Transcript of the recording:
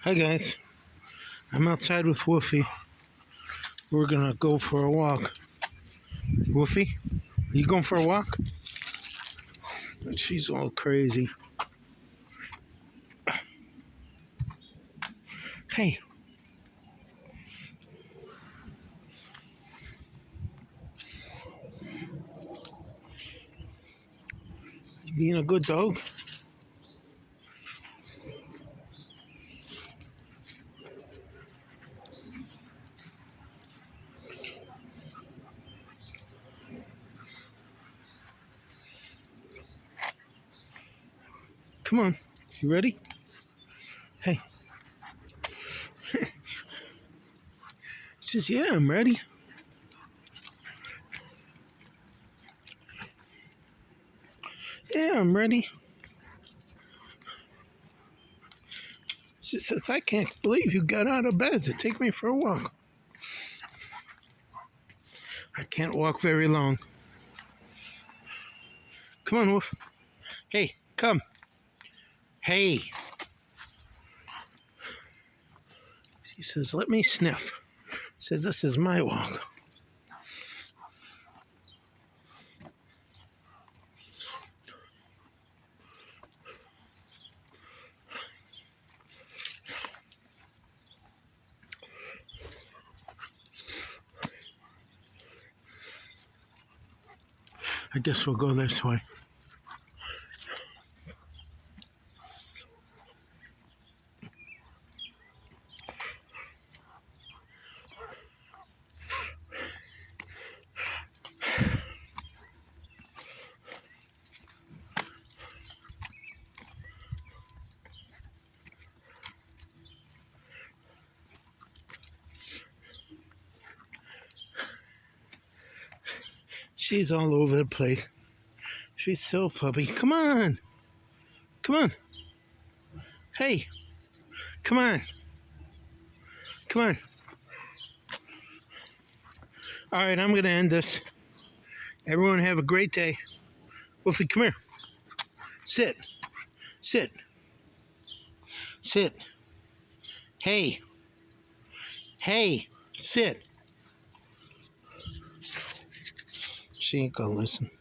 Hi guys, I'm outside with Wolfy. We're gonna go for a walk. Wolfy, you going for a walk? She's all crazy. Hey, you being a good dog? Come on, you ready? Hey. She says, yeah, I'm ready. Yeah, I'm ready. She says, I can't believe you got out of bed to take me for a walk. I can't walk very long. Come on, Wolf. Hey, come. Hey. She says, let me sniff. She says, this is my walk. I guess we'll go this way. She's all over the place. She's so puppy. Come on. Come on. Hey. Come on. Come on. All right, I'm going to end this. Everyone have a great day. Wolfie, come here. Sit. Sit. Sit. Hey. Hey. Sit. She ain't going to listen.